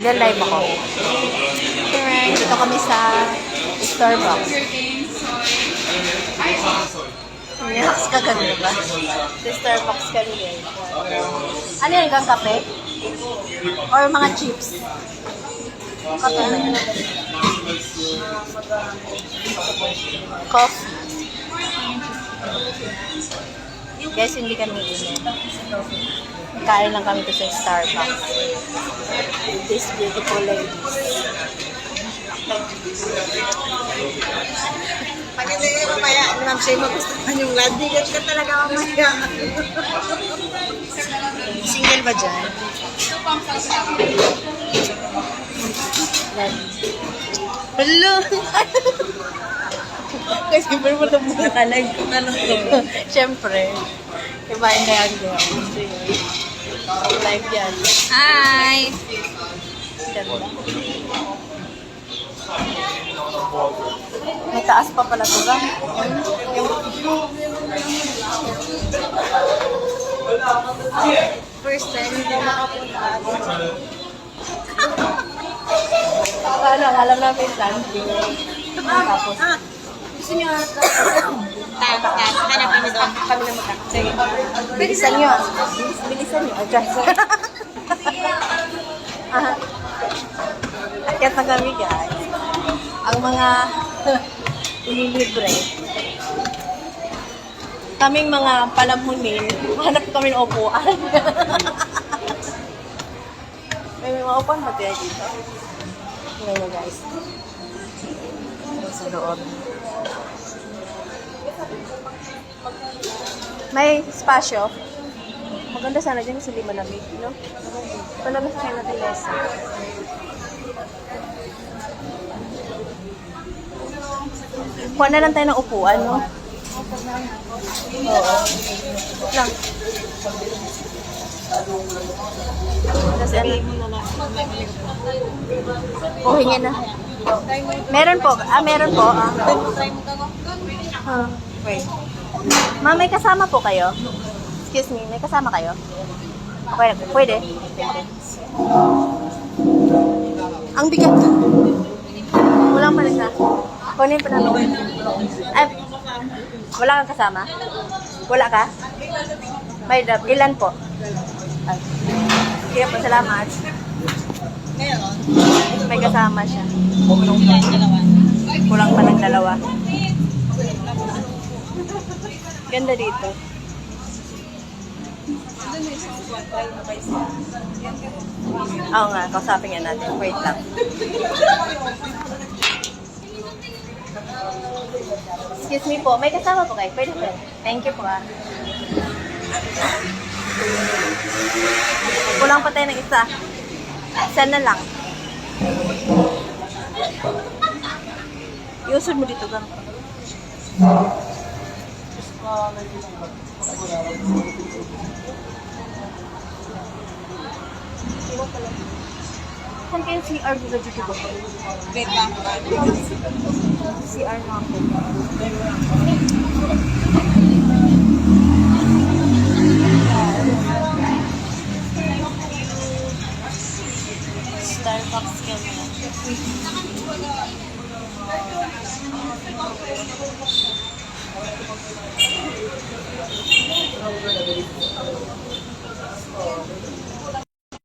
Live ako. Alright, dito kami sa Starbucks. Relax ka ganun ba? Sa Starbucks kami eh. Ano yan, gang kape? Or mga chips? Kape na yan. Coffee. Guys, hindi kami inom. Kain lang kami to sa Starbucks. These beautiful ladies. Pag hindi kayo mamaya, ma'am siya magustuhan yung landigat ka talaga mamaya. Single ba dyan? Hello! Kasi siyempre mo ito muna ka live. Siyempre. Ibahin na yan doon. Live yan. Hi! Ganda. May taas pa pala ito ba? First time, hindi makapunta ako. Alam namin plan. Tapos, Gusto niyo hanap kami doon. Kami na magkakasaya. bilisan nyo. Bilisan nyo. Adjust. Akyat na kami guys. Ang mga inilibre. Kaming mga palamunin, hanap kami ng upuan. May mga upuan ba tayo dito? Ngayon guys. Sa loob. May spasyo. Maganda sana dyan kasi di malamig, no? Malamig sa kayo natin lesa. Kuha na lang tayo ng upuan, no? Oo. Lang. Kasi ano? Hingin na. Meron po. Meron po. Wait. Ma'am, may kasama po kayo? Excuse me, may kasama kayo? Okay, pwede. Ang bigat. Walang palisa. Kunin pa namin. Ay, wala kang kasama? Wala ka? May ilan po? Ay. Kaya po, salamat. May kasama siya. Kulang pa ng dalawa. Ganda dito. Oo nga, kausapin nga natin. Wait lang. Excuse me po, may kasama po kayo? Pwede po. Thank you po ah. Kulang pa tayo ng isa. Isa na lang. Iusod mo dito gang. Saan kayo CR dito dito ba? Wait lang. CR na ako. Starbucks kami.